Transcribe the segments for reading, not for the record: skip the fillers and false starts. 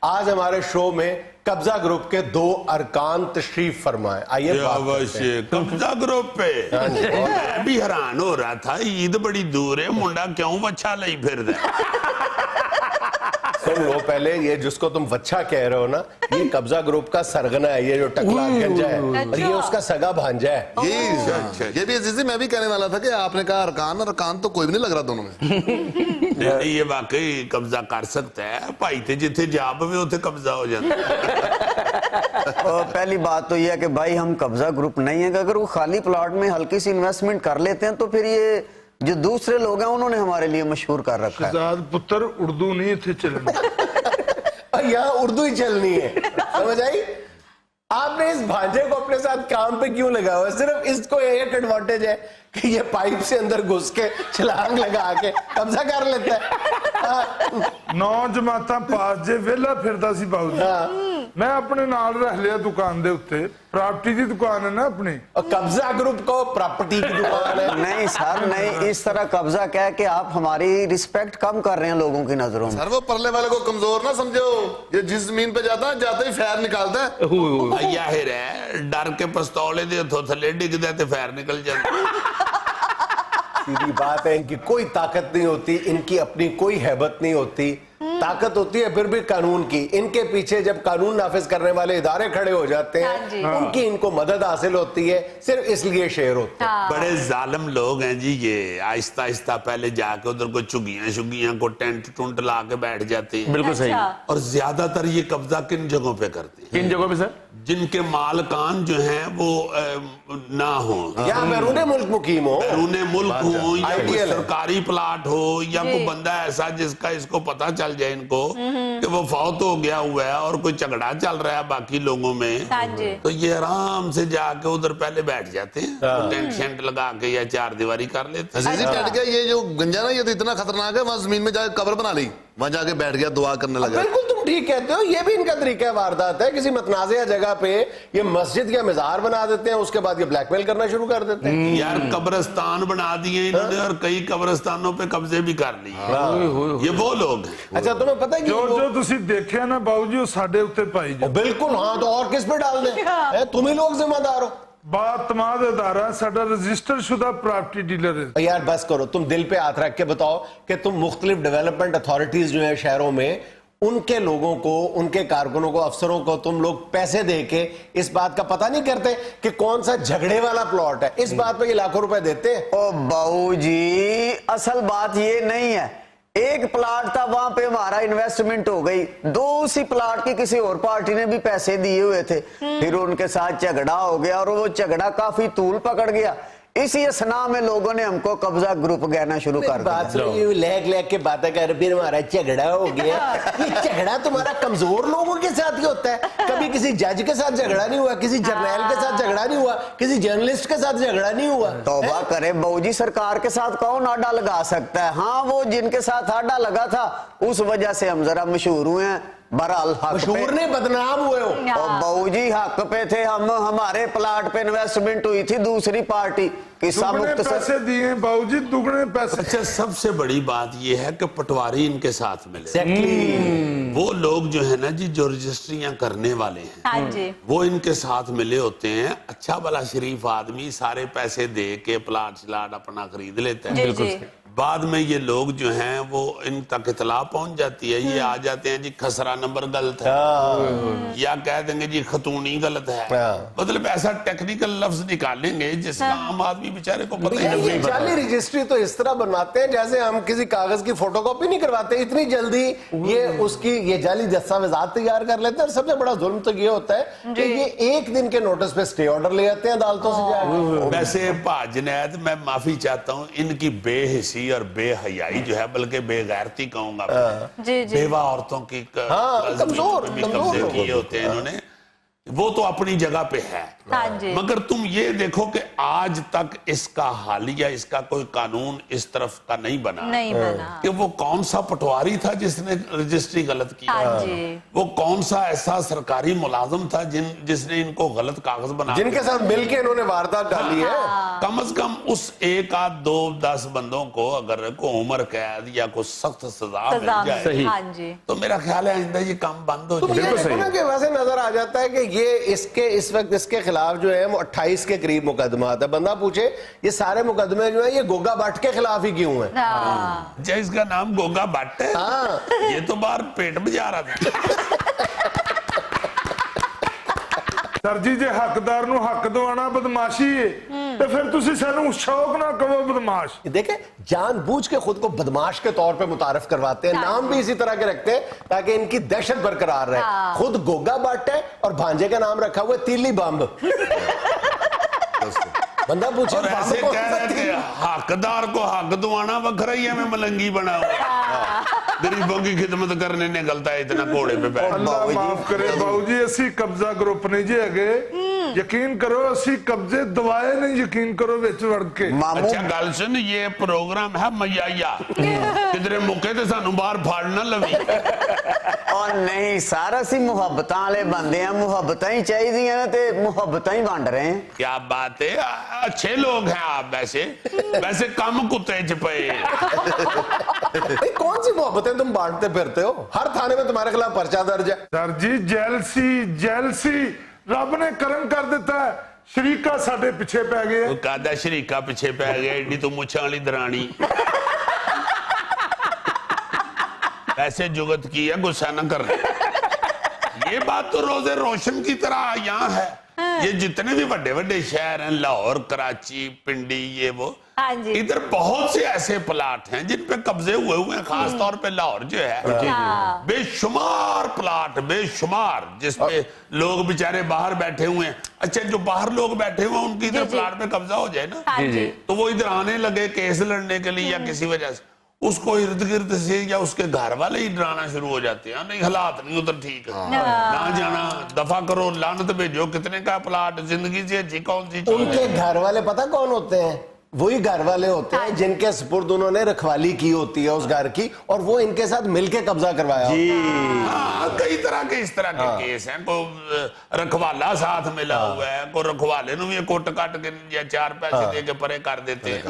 آج ہمارے شو میں قبضہ گروپ کے 2 ارکان تشریف فرمائے. آئیے قبضہ گروپ پہ میں بھی حیران ہو رہا تھا, عید بڑی دور ہے, منڈا کیوں وچھا لئی پھر دے. سن لو پہلے, یہ جس کو تم وچھا کہہ رہے ہو نا, یہ قبضہ گروپ کا سرغنہ ہے, یہ جو ٹکلا گنجا ہے, اور یہ اس کا سگا بھانجا ہے. یہ بھی عزیزی میں بھی کہنے والا تھا کہ آپ نے کہا ارکان, اور ارکان تو کوئی بھی نہیں لگ رہا دونوں میں. یہ واقعی قبضہ کر سکتا ہے, بھائی تھے جتھے جا پوے اتھے قبضہ ہو جاتا ہے. پہلی بات تو یہ ہے کہ بھائی ہم قبضہ گروپ نہیں ہیں, کہ اگر وہ خالی پلاٹ میں ہلکی سی انویسٹمنٹ کر لیتے ہیں تو پھر یہ جو دوسرے لوگ ہیں انہوں نے ہمارے لیے مشہور کر رکھا ہے. شہزاد پتر اردو نہیں تھے چلنے, یہاں اردو ہی چلنی ہے, سمجھ آئی؟ آپ نے اس بھانجے کو اپنے ساتھ کام پہ کیوں لگا ہوا ہے؟ صرف اس کو ایک ایڈوانٹیج ہے کہ یہ پائپ سے اندر گھس کے چھلانگ لگا کے قبضہ کر لیتا ہے. 9 جماعتاں پاس جے ویلا پھردا سی باؤ جی, میں اپنے نال رہ لیا دکان دے اتے, پراپرٹی دی دکان ہے نا اپنی. اور قبضہ گروپ کو پراپرٹی کی دکان ہے. نہیں سر نہیں, اس طرح قبضہ کیا ہے کہ آپ ہماری رسپیکٹ کم کر رہے ہیں لوگوں کی نظروں میں. سر وہ پرلے والے کو کمزور نہ سمجھو, یہ جس زمین پہ جاتا ہے جاتا ہی فیر نکالتا ہے. یاہر ہے, ڈر کے پستولے دے تھو تھلے ڈگ دے تے فیر نکل جاتا. سیدھی بات ہے, ان کی کوئی طاقت نہیں ہوتی, ان کی اپنی کوئی ہیبت نہیں ہوتی. طاقت ہوتی ہے پھر بھی قانون کی. ان کے پیچھے جب قانون نافذ کرنے والے ادارے کھڑے ہو جاتے ہیں, ان کی ان کو مدد حاصل ہوتی ہے, صرف اس لیے شیر ہوتے ہیں. بڑے ظالم لوگ ہیں جی یہ, آہستہ آہستہ پہلے جا کے ادھر کوئی چگیاں کو ٹینٹ ٹونٹ لا کے بیٹھ جاتے ہیں. بالکل صحیح. اور زیادہ تر یہ قبضہ کن جگہوں پہ کرتے ہیں؟ کن جگہوں پہ سر؟ جن کے مالکان جو ہیں وہ نہ ہوں, یا بیرون ملک مقیم ہو, بیرون ملک ہوں, یا کوئی سرکاری پلاٹ ہو, یا کوئی بندہ ایسا جس کا اس کو پتہ چل جائے ان کو کہ وہ فوت ہو گیا ہوا ہے اور کوئی جھگڑا چل رہا ہے باقی لوگوں میں, تو یہ آرام سے جا کے ادھر پہلے بیٹھ جاتے ہیں, ٹینٹ شینٹ لگا کے یا 4 دیواری کر لیتے ہیں. عزیزی ٹینٹ کیا, یہ جو گنجا نا یہ تو اتنا خطرناک ہے, وہاں زمین میں جا کے قبر بنا لی, وہاں جا کے بیٹھ گیا, دعا کرنے لگا. بالکل تم ٹھیک کہتے ہو, یہ بھی ان کا طریقہ واردات ہے. کسی متنازعہ جگہ پہ یہ مسجد یا مزار بنا دیتے ہیں, اس کے بعد یہ بلیک میل کرنا شروع کر دیتے ہیں. یار قبرستان بنا دیے انہوں نے, اور کئی قبرستانوں پہ قبضے بھی کر لیے. یہ وہ لوگ ہیں. اچھا تمہیں پتہ ہے جو تسی دیکھیا نا باؤ جی, وہ ساڑھے اتے پائی جا. بالکل, ہاں, تو اور کس پہ ڈال دیں؟ تم ہی لوگ ذمہ دار ہو. باعتماد ادارہ ساڑھا رجسٹر شدہ پراپرٹی ڈیلر ہے. یار بس کرو, تم دل پہ ہاتھ رکھ کے بتاؤ کہ تم مختلف ڈیولپمنٹ اتھارٹیز جو ہیں شہروں میں, ان کے لوگوں کو, ان کے کارکنوں کو, افسروں کو تم لوگ پیسے دے کے اس بات کا پتہ نہیں کرتے کہ کون سا جھگڑے والا پلاٹ ہے, اس بات پہ یہ لاکھوں روپے دیتے ہیں. او باؤ جی, اصل بات یہ نہیں ہے, ایک پلاٹ تھا وہاں پہ ہمارا انویسٹمنٹ ہو گئی, 2 اسی پلاٹ کی کسی اور پارٹی نے بھی پیسے دیے ہوئے تھے, پھر ان کے ساتھ جھگڑا ہو گیا اور وہ جھگڑا کافی طول پکڑ گیا. اسی اسنا میں لوگوں نے ہم کو قبضہ گروپ کہنا شروع کر دیا. بات سنو, لیگ لیگ کے باتیں کر, پھر ہمارا جھگڑا ہو گیا. یہ جھگڑا تمہارا کمزور لوگوں کے ساتھ ہی ہوتا ہے. کبھی کسی جج کے ساتھ جھگڑا نہیں ہوا, کسی جرنیل کے ساتھ جھگڑا نہیں ہوا, کسی جرنلسٹ کے ساتھ جھگڑا نہیں ہوا. توبہ کرے باؤ جی, سرکار کے ساتھ کون آڈا لگا سکتا ہے؟ ہاں وہ جن کے ساتھ آڈا لگا تھا اس وجہ سے ہم ذرا مشہور ہوئے ہیں. برحال مشہور نے بدنام ہوئے ہو. اور باؤ جی حق پہ تھے ہم, ہمارے پلاٹ پہ انویسٹمنٹ ہوئی تھی دوسری پارٹی کی. دگنے پیسے دیئے باؤ جی, دگنے پیسے. اچھا, سب سے بڑی بات یہ ہے کہ پٹواری ان کے ساتھ ملے. وہ لوگ جو ہے نا جی, جو رجسٹریاں کرنے والے ہیں, وہ ان کے ساتھ ملے ہوتے ہیں. اچھا بلا شریف آدمی سارے پیسے دے کے پلاٹ شلاٹ اپنا خرید لیتا ہے. بعد میں یہ لوگ جو ہیں وہ ان تک اطلاع پہنچ جاتی ہے, یہ آ جاتے ہیں جی خسرہ نمبر غلط ہے, یا کہہ دیں گے جی خطونی غلط ہے. مطلب ایسا ٹیکنیکل لفظ نکالیں گے جس کا عام آدمی بیچارے کو پتہ ہی نہیں. یہ جعلی رجسٹری تو اس طرح بنواتے ہیں جیسے ہم کسی کاغذ کی فوٹو کاپی نہیں کرواتے, اتنی جلدی یہ جعلی دستاویزات تیار کر لیتے ہیں. اور سب سے بڑا ظلم تو یہ ہوتا ہے کہ یہ 1 دن کے نوٹس پہ سٹے آرڈر لے آتے ہیں عدالتوں سے جا کے. ویسے جنید, میں معافی چاہتا ہوں, ان کی بے حسی اور بے حیائی جو ہے, بلکہ بے غیرتی کہوں گا, بیوہ عورتوں کی کمزور قبضے کیے ہوتے ہیں انہوں نے. वो तो अपनी जगह पे है, मगर तुम ये देखो कि आज तक इसका हालिया इसका कोई कानून इस तरफ का नहीं बना कि वो कौन सा पटवारी था जिसने रजिस्ट्री गलत किया, वो कौन सा ऐसा सरकारी मुलाजिम था जिसने इनको गलत कागज बना, जिनके साथ मिलके इन्होंने वारदात डाली है। कम से कम उस 1 आध 2 10 बंदों को अगर को उम्र कैद या कोई सख्त सजा मिल जाए तो मेरा ख्याल है आइंदा ये काम बंद हो जाए। वैसे नजर आ जाता है कि ये इस वक्त इसके खिलाफ जो है वो 28 के करीब मुकदमात है। बंदा पूछे ये सारे मुकदमे जो है ये गोगा भट्ट के खिलाफ ही क्यों है? जय इसका नाम गोगा भट्ट है। ये तो बाहर पेट में जा रहा था। सर जी जे हकदार नूं हक दवाना बदमाशी है तो फिर तुसी सानू शौक ना कहो बदमाश। देखे जानबूझ के खुद को बदमाश के तौर पे मुतारफ करवाते हैं, नाम भी इसी तरह के रखते हैं ताकि इनकी दहशत बरकरार रहे। खुद गोगा भट्ट है और भांजे का नाम रखा हुआ तीली बम्ब। बंदा पूछे और ऐसे कह रहे थे हकदार को हक दवाना वखरा ही है, मैं मलंगी बना गरीबों की खिदमत करने निकलता है इतना घोड़े पे बैठ। अल्लाह माफ करे बाबू जी, असी कब्जा ग्रुप नहीं जी है, यकीन करो असी कब्जे दवाए नहीं, यकीन करो विच वड़ के। अच्छा गल सुन, ये प्रोग्राम है मयाया किधरे मुके ते सानू बाहर फाड़ ना लवी। और नहीं सर असी मुहब्बतां वाले बंदे हैं, मुहब्बतां ही चाहिए ना ते मुहब्बतां ही बांट रहे हैं। क्या बात है, अच्छे लोग हैं आप। वैसे कम कुत्ते च पे। कौन सी मोहब्बतें तुम बांटते फिरते हो? हर थाने में तुम्हारे खिलाफ पर्चा दर्ज है। सर जी जेलसी रब ने करम कर देता है, शरीका साडे पीछे पै गए। कादा शरीका पीछे पै गया, एडी तो मुछां वाली दरानी। ऐसे जुगत की है, गुस्सा न कर। ये बात तो रोजे रोशन की तरह यहाँ है। ये जितने भी बड़े बड़े शहर हैं, लाहौर, कराची, पिंडी, ये वो, इधर बहुत से ऐसे प्लाट हैं जिन पे कब्जे हुए हैं। खास तौर पे लाहौर जो है बेशुमार प्लाट, बेशुमार, जिसपे लोग बेचारे बाहर बैठे हुए हैं। अच्छा जो बाहर लोग बैठे हुए हैं उनकी इधर प्लाट पे कब्जा हो जाए ना तो वो इधर आने लगे केस लड़ने के लिए या किसी वजह से, उसको इर्द गिर्द से या उसके घर वाले ही डराना शुरू हो जाते हैं। नहीं हालात नहीं उधर ठीक है, ना जाना, दफा करो, लानत भेजो, कितने का प्लाट, जिंदगी से अच्छी कौन सी चीज। उनके घर वाले पता कौन होते हैं? वही घर वाले होते हैं जिनके सुपुर्द उन्होंने रखवाली की होती है उस घर की, और वो इनके साथ मिलके कब्जा करवाया। कई तरह के इस तरह के केस हैं। को रखवाला साथ मिला हुआ है, को रखवाले नु भी कोट काट के या 4 पैसे दे के परे कर देते हैं।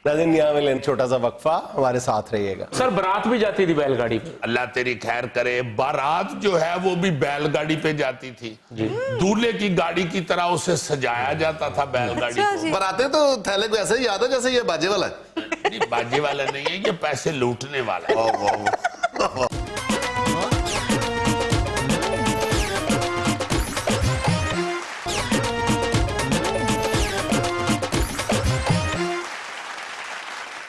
नाज़रीन यहाँ में छोटा सा वक्फा, हमारे साथ रहिएगा। सर बारात भी जाती थी बैलगाड़ी पे। अल्लाह तेरी खैर करे, बारात जो है वो भी बैलगाड़ी पे जाती थी। दूल्हे की गाड़ी की तरह उसे सजाया जाता था बैलगाड़ी को। बारातें तो थैले को ऐसे ही याद है जैसे ये बाजे वाला है। नहीं बाजे वाला नहीं है, ये पैसे लूटने वाला है।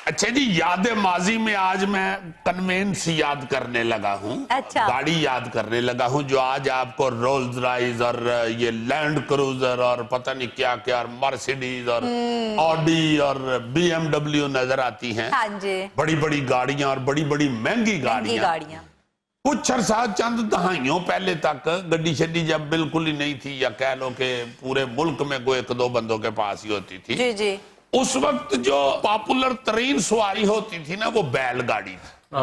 अच्छा जी, याद माजी में आज मैं कन्वेंस याद करने लगा हूँ। अच्छा। गाड़ी याद करने लगा हूँ जो आज आपको रोल्स रॉयस और ये लैंड क्रूजर और पता नहीं क्या क्या, मर्सिडीज और ऑडी और BMW नजर आती हैं। हाँ जी। बड़ी बड़ी गाड़ियां और बड़ी बड़ी महंगी गाड़ियां। कुछ अरसा चंद दहाइयों पहले तक गड्डी शड्डी जब बिल्कुल ही नहीं थी, या कह लो कि पूरे मुल्क में कोई 1-2 बंदों के पास ही होती थी। जी जी। उस वक्त जो पॉपुलर तरीन सवारी होती थी ना वो बैलगाड़ी थी।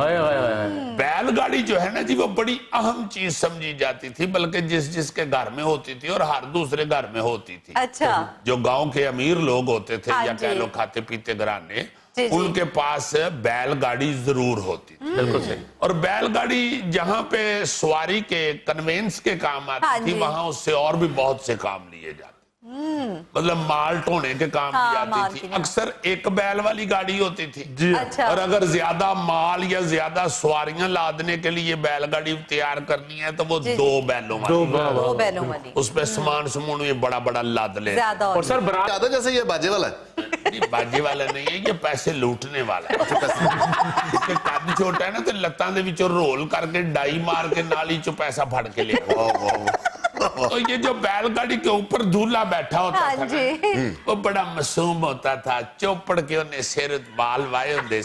बैलगाड़ी जो है ना जी वो बड़ी अहम चीज समझी जाती थी, बल्कि जिसके घर में होती थी और हर दूसरे घर में होती थी। अच्छा। जो गांव के अमीर लोग होते थे या कह लो खाते पीते घराने, उनके पास बैलगाड़ी जरूर होती थी। बिल्कुल सही। और बैलगाड़ी जहां पे सवारी के कन्वेंस के काम आती थी, वहां उससे और भी बहुत से काम लिए जाते, मतलब माल ढोने के काम की जाती थी। अक्सर एक बैल वाली गाड़ी होती थी। अच्छा। और अगर ज्यादा माल या ज्यादा सवारियां लादने के लिए बैलगाड़ी तैयार करनी है तो वो 2 बैलों वाली, उसपे सामान समून ये बड़ा बड़ा लाद ले। और सर बारात याद है जैसे ये बाजे वाला है। नहीं बाजे वाला नहीं है, ये पैसे लूटने वाला है। इसके कद छोटा है ना तो लत्तां दे विचों रोल करके डाई मार के नाली चो पैसा फड़ के ले। तो ये जो बैलगाड़ी के ऊपर दूल्हा बैठा होता था ना, वो बड़ा मासूम होता था, चौपड़ के उन्हें सिर बाल वाए होते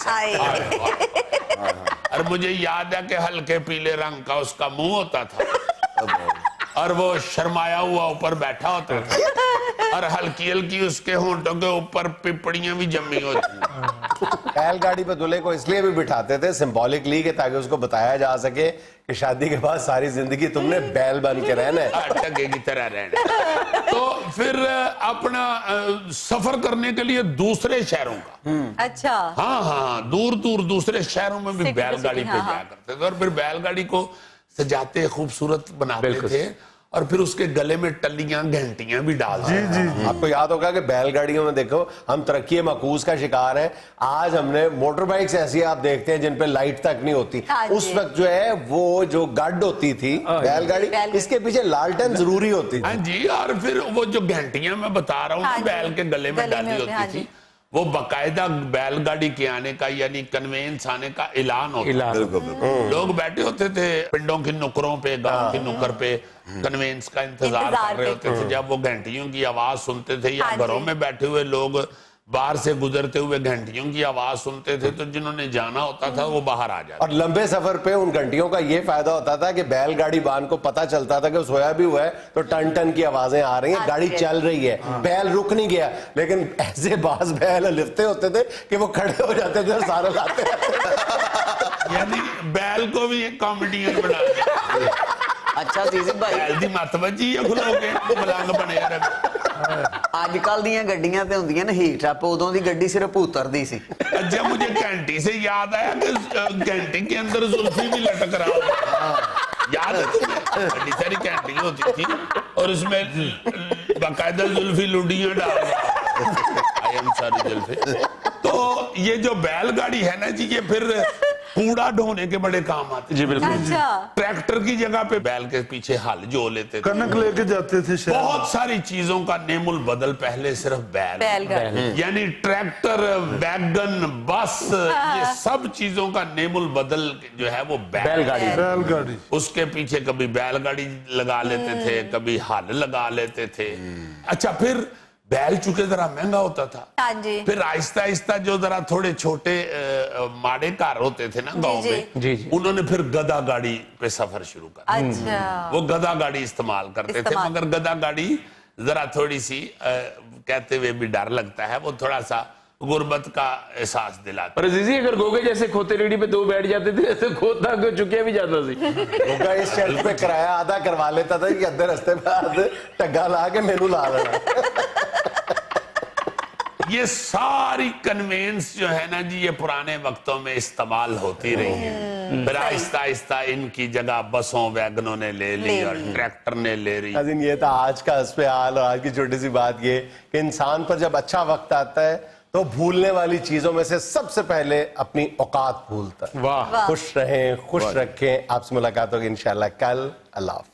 और मुझे याद है कि हल्के पीले रंग का उसका मुंह होता था। और वो शर्माया हुआ ऊपर बैठा होता था और हल्की हल्की उसके होंठों के ऊपर पिपड़ियां भी जमी होती हैं। बैलगाड़ी पे दूल्हे को इसलिए भी बिठाते थे सिंबॉलिकली कि ताकि उसको बताया जा सके कि शादी के बाद सारी जिंदगी तुमने बैल बन के रहना है, टगे की तरह रहना। तो फिर अपना सफर करने के लिए दूसरे शहरों का, अच्छा, हाँ हाँ, दूर दूर दूसरे शहरों में भी बैलगाड़ी पे जाया करते थे और फिर बैलगाड़ी को सजाते खूबसूरत बनाते थे और फिर उसके गले में टल्लियां घंटियां भी डालते थे। आपको याद होगा कि बैलगाड़ियों में देखो हम तरक्की मकूस का शिकार है। आज हमने मोटर बाइक्स ऐसी आप देखते हैं जिन पे लाइट तक नहीं होती। उस वक्त जो है वो जो गड होती थी बैलगाड़ी, इसके पीछे लालटेन जरूरी होती थी। हाँ जी, और फिर वो जो घंटियां मैं बता रहा हूँ बैल के गले में डाली होती थी, वो बाकायदा बैलगाड़ी के आने का यानी कन्वेंस आने का ऐलान होता था। लोग बैठे होते थे पिंडों की नुकरों पे, गांव की नुकर पे, कन्वेंस का इंतजार कर रहे होते थे। जब वो घंटियों की आवाज सुनते थे या घरों में बैठे हुए लोग बाहर से गुजरते हुए घंटियों की आवाज सुनते थे, तो जिन्होंने जाना होता था वो बाहर आ जाते। और लंबे सफर पे उन घंटियों का ये फायदा होता था कि बैलगाड़ी बान को पता चलता था कि सोया भी हुआ है तो टन टन की आवाजें आ रही हैं, गाड़ी चल रही है, बैल रुक नहीं गया। लेकिन ऐसे बाज बैल लिफ्ते होते थे कि वो खड़े हो जाते थे और सारे लाते यानी बैल को भी एक कॉमेडियन बना दिया। अच्छा जीजी भाई, बैल दी मत बजी है खुलोगे मलंग बने यार। आजकल ਦੀਆਂ ਗੱਡੀਆਂ ਤੇ ਹੁੰਦੀਆਂ ਨੇ ਹੀਟ ਅਪ, ਉਦੋਂ ਦੀ ਗੱਡੀ ਸਿਰਫ ਉਤਰਦੀ ਸੀ। अच्छा, मुझे घंटी से याद आया कि घंटी के अंदर जुल्फी भी लटक रहा था। याद है तुम्हें? बड़ी सारी घंटी होती थी और उसमें बाकायदा जुल्फी लुडियां डाल रहा। I am sorry Zulfi. तो ये जो बैलगाड़ी है ना जी, ये फिर कूड़ा ढोने के बड़े काम आते जी बिल्कुल। अच्छा, ट्रैक्टर की जगह पे बैल के पीछे हल जो लेते थे। कनक लेके जाते थे शहर। बहुत सारी चीजों का नेमुल बदल पहले सिर्फ बैलगाड़ी, यानी ट्रैक्टर, वैगन, बस, ये सब चीजों का नेमुल बदल जो है वो बैलगाड़ी। बैलगाड़ी उसके पीछे कभी बैलगाड़ी लगा लेते थे, कभी हल लगा लेते थे। अच्छा, फिर बैल चूंकि जरा महंगा होता था, हाँ जी, फिर आहिस्ता आहिस्ता जो जरा थोड़े छोटे माड़े कार होते थे ना गांव में, जी, जी। उन्होंने फिर गधा गाड़ी पे सफर शुरू कर दिया। अच्छा, वो गधा गाड़ी इस्तेमाल करते थे, मगर गधा गाड़ी जरा थोड़ी सी कहते हुए भी डर लगता है, वो थोड़ा सा गुर्बत का एहसास दिलाता। पर जीजी अगर गोगे जैसे खोते रेडी पे दो बैठ जाते थे तो खोता को चुकिया भी जाता सी। होगा इस शेल्फ पे किराया आधा करवा लेता था कि अद्धे रास्ते में आधे टग्गा ला के मेनू ला देना। ये सारी कन्वेंस जो है ना जी, ये पुराने वक्तों में इस्तेमाल होती रही है। फिर आहिस्ता आहिस्ता इनकी जगह बसों, वैगनों ने ले ली और ट्रैक्टर ने ले ली। नाज़रीन, ये था आज का हस्बे हाल और आज की छोटी सी बात ये कि इंसान पर जब अच्छा वक्त आता है तो भूलने वाली चीजों में से सबसे पहले अपनी औकात भूलता है। वाह। खुश रहें, खुश रखें। आपसे मुलाकात होगी इंशाल्लाह कल। अल्लाह हाफ़िज़।